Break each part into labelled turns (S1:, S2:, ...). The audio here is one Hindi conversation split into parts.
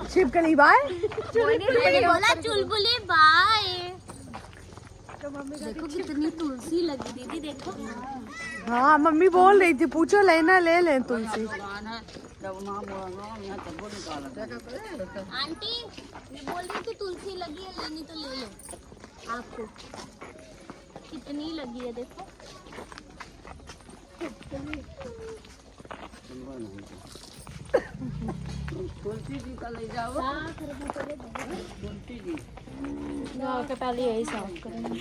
S1: छिपकली बाय
S2: बोला चुलबुली बाय। देखो कितनी तुलसी लगी दीदी, देखो।
S1: हाँ मम्मी बोल रही थी पूछो लेना ले लें तुलसी।
S2: आंटी मैं बोल रही थी तुलसी लगी है, लेनी तो ले लो। आपको कितनी लगी है देखो।
S3: तुलसी जी का ले जाओ। तुलसी जी
S2: के पहले यही साफ करेंगे।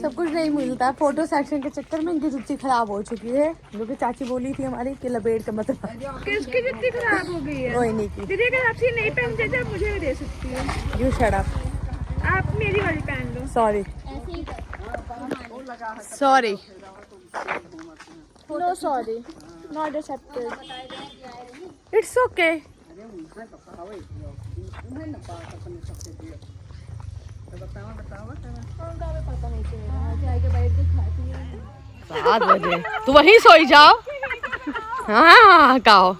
S1: सब कुछ नहीं मिलता है, फोटो सेक्शन के चक्कर में इनकी जुत्ती खराब हो चुकी है, जो कि चाची बोली थी हमारी कि लपेट के मत।
S4: किसकी जुत्ती खराब हो गई है?
S1: रोहिणी की।
S4: दीदी अगर आप ये नहीं पहनते तो आप मुझे भी दे सकती है।
S1: You shut up.
S4: आप मेरी वाली पहन लो।
S1: सॉरी
S2: ऐसे ही
S1: sorry.
S4: No sorry, not accepted.
S1: It's okay. सात बजे तू वहीं सोई जाओ। हाँ काओ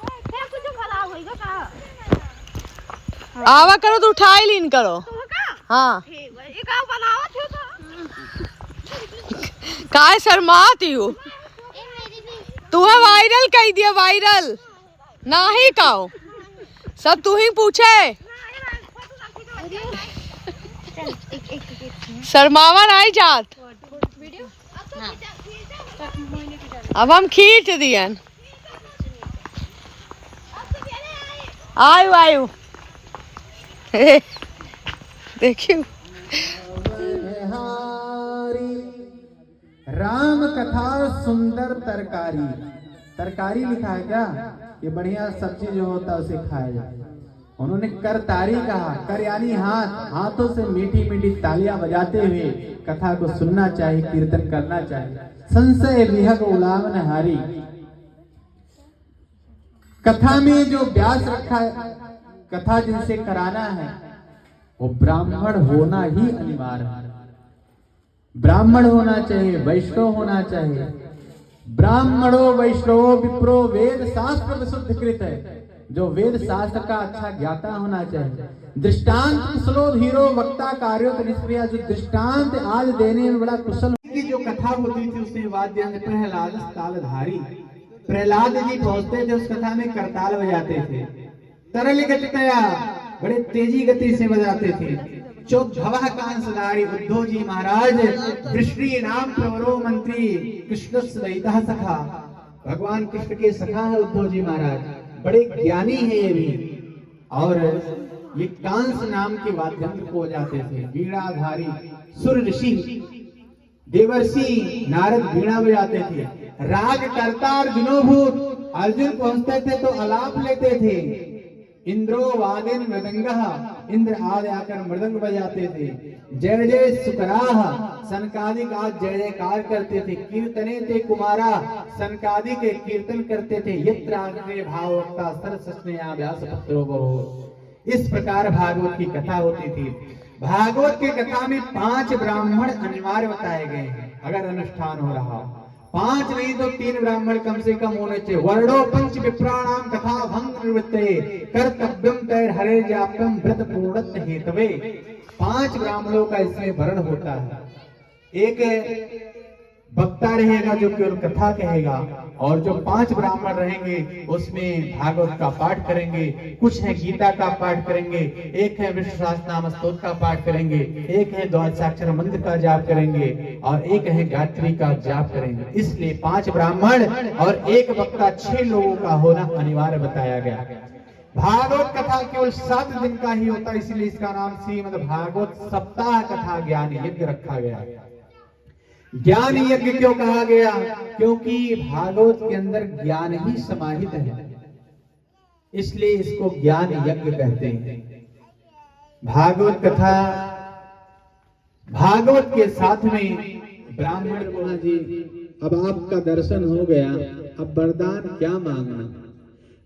S1: आवा करो तो उठा ही लीन करो। हाँ काय शर्माती हूँ तू है वायरल कही दिया वायरल ना ही काओ सब तू ही पूछे शर्मावा नहीं जात। अब हम खींच दियन आयु आयु देखियो
S5: राम कथा सुंदर तरकारी। तरकारी लिखा है क्या? ये बढ़िया सब्जी जो होता है उसे खाया जाए। उन्होंने करतारी कहा, कर यानी हाथ। हाथों से मीठी मीठी तालियां बजाते हुए कथा को सुनना चाहिए, कीर्तन करना चाहिए। संशय विहग उलावन हारी। कथा में जो व्यास रखा है, कथा जिनसे कराना है वो ब्राह्मण होना ही अनिवार्य है। ब्राह्मण होना चाहिए, वैष्णव होना चाहिए। ब्राह्मणो वैष्णवो विप्रो वेद शास्त्र विशुद्ध कृत है। जो वेद शास्त्र का अच्छा ज्ञाता होना चाहिए। दृष्टांत कुशलो धीरो वक्ता कार्यो निष्क्रिया। जो दृष्टांत आज देने में बड़ा कुशल की जो कथा होती थी उसमें वाद्य यंत्र प्रहलाद तालधारी। प्रहलाद जी पहुंचते थे उस कथा में करताल बजाते थे। तरल गतितया बड़े तेजी गति से बजाते थे। चौभव कांसधारी उद्धव जी महाराज दृष्टि नाम प्रवरो मंत्री कृष्ण सखा। भगवान कृष्ण के सखा है उद्धव जी महाराज, बड़े ज्ञानी है ये भी। और ये कांस नाम के वाद्यंत्र को बजाते थे। वीणाधारी सुर ऋषि देवर्षि नारद वीणा बजाते थे। राग करता अर्जुनोभूत, अर्जुन पहुंचते थे तो आलाप लेते थे। इंद्रो वादिन मृदंगः, इंद्र आदि आकर मृदंग बजाते थे। जय जय सुकराह, सनकादिक आज जय जयकार करते थे। कीर्तने थे कुमारा, सनकादि के कीर्तन करते थे। यत्र आग्रे भाववक्ता सरसस्नेया व्यास पत्रो बहो। इस प्रकार भागवत की कथा होती थी। भागवत की कथा में 5 ब्राह्मण अनिवार्य बताए गए हैं अगर अनुष्ठान हो रहा हो। 5 नहीं तो 3 ब्राह्मण कम से कम होने चाहिए। वर्णो पंच विप्राणाम कथा भंग निवृत्ते कर्तव्यम तैर हरे जाप्यम व्रत पूर्णत हेतवे। 5 ब्राह्मणों का इसमें वर्ण होता है। एक वक्ता रहेगा जो केवल कथा कहेगा, और जो 5 ब्राह्मण रहेंगे उसमें भागवत का पाठ करेंगे। कुछ है गीता का पाठ करेंगे, एक है विष्णु सहस्त्रनाम स्तोत्र का पाठ करेंगे, एक है द्वादशाक्षर मंत्र का जाप करेंगे, और एक है गायत्री का जाप करेंगे। इसलिए 5 ब्राह्मण और एक वक्ता 6 लोगों का होना अनिवार्य बताया गया। भागवत कथा केवल 7 दिन का ही होता है, इसलिए इसका नाम श्रीमद् भागवत सप्ताह कथा ज्ञान यज्ञ रखा गया। ज्ञान यज्ञ क्यों कहा गया? क्योंकि भागवत के अंदर ज्ञान ही समाहित है, इसलिए इसको ज्ञान यज्ञ कहते हैं। भागवत कथा, भागवत के साथ में ब्राह्मण बोला जी अब आपका दर्शन हो गया, अब वरदान क्या मांगना?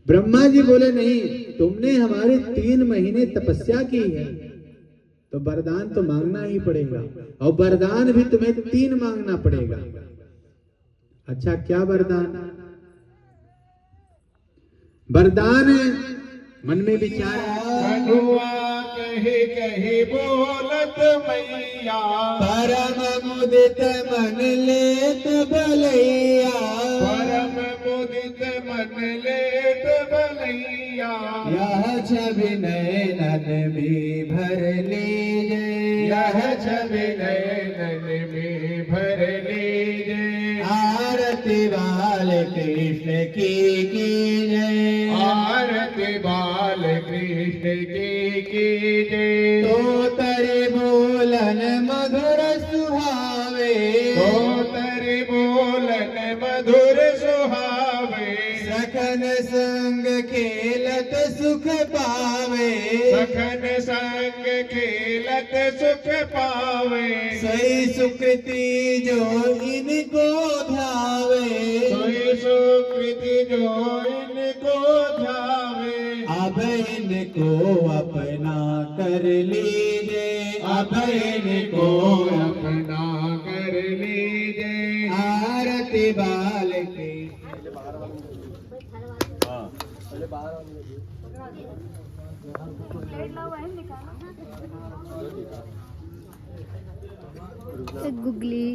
S5: ब्रह्मा जी बोले नहीं, तुमने हमारी 3 महीने तपस्या की है तो वरदान तो मांगना ही पड़ेगा, और वरदान भी तुम्हें 3 मांगना पड़ेगा। अच्छा क्या वरदान? वरदान मन में विचारा
S6: कनुआ कहे कहे बोलत मैया,
S5: परम मुदित मन लेत बलैया,
S6: परम मुदित मन लेत बलैया,
S5: यह छवि नयनन में भर लीजे,
S6: यह छवि नयनन में भर लीजे,
S5: आरती बाल कृष्ण की जय,
S6: आरती बाल कृष्ण की जय।
S5: तो तरे बोलन मधुर सुहावे,
S6: तो तेरे बोलन मधुर सुहावे,
S5: सखन संग खेलत सुख पावे,
S6: सखन संग खेलत सुख पावे,
S5: सही सुकृति जो इनको धावे,
S6: सोई सुकृति जो इनको ध्यावे,
S5: अब इनको अपना कर लीजे, अब इनको
S6: अपना कर लीजे,
S5: आरती बाल की
S2: गुगली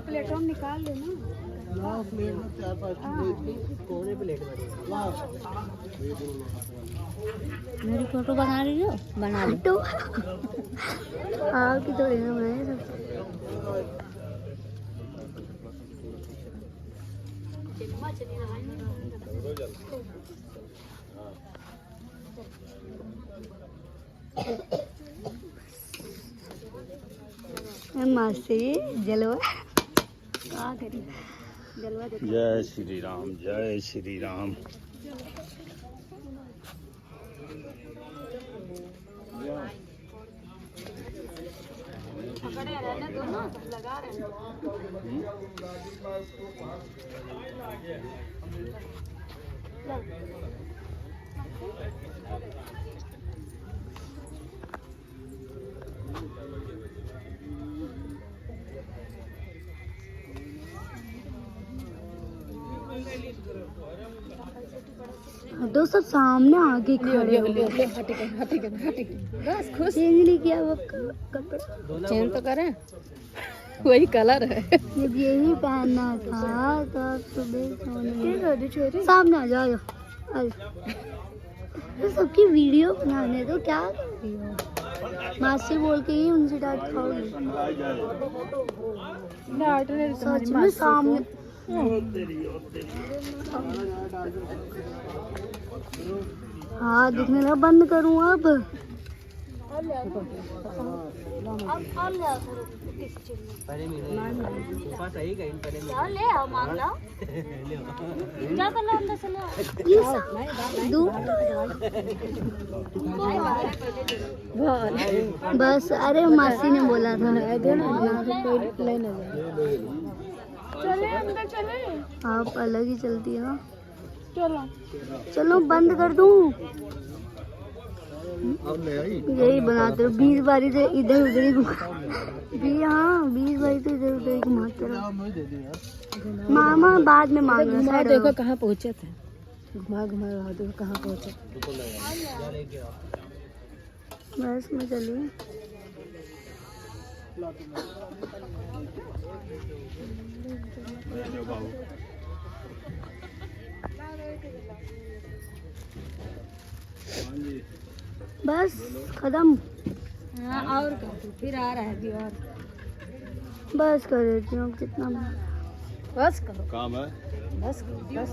S4: प्लेटों में निकाल लेना।
S2: मेरी फोटो बना रही हो? बना लो तो आपकी थोड़ी ना बनाए सब। मासी जलवा क्या करी जलवा देखो।
S7: जय श्री राम, जय श्री राम।
S4: पकड़े रहने दो ना, लगा रहे
S2: दोस्तों सामने आगे खड़े हो गए।
S1: बस खुश।
S2: चेंज नहीं किया वो कपड़ा।
S1: चेंज तो करें, वही कलर है।
S2: जब यही पहनना था तो आप सुबह सामने आ जाओ। तो सबकी वीडियो बनाने तो क्या कर रही हो? मासी बोल के ही उनसे डांट खाओगी। सच में सामने हाँ दिखने लगा। बंद करूँ अब? क्या ले आओ मांग लाओ। क्या करना अंदर से ले आओ। बस अरे मासी ने बोला था।
S4: चले अंदर चले।
S2: आप अलग ही चलती है।
S4: चलो
S2: चलो बंद कर दूं। यही बनाते रहो 20 बारी तो इधर उधर ही घुमा। हाँ 20 बारी तो इधर उधर ही घुमाते रहो। मामा बाद में मांगना।
S1: देखो कहाँ पहुँचे थे। घुमा घुमा देखो कहाँ पहुँचे।
S2: बस में चलिए। बस खत्म।
S1: हाँ और फिर आ रहा है अभी और।
S2: बस कर देती हूँ कितना।
S1: बस करो
S7: काम है।
S1: बस करो बस।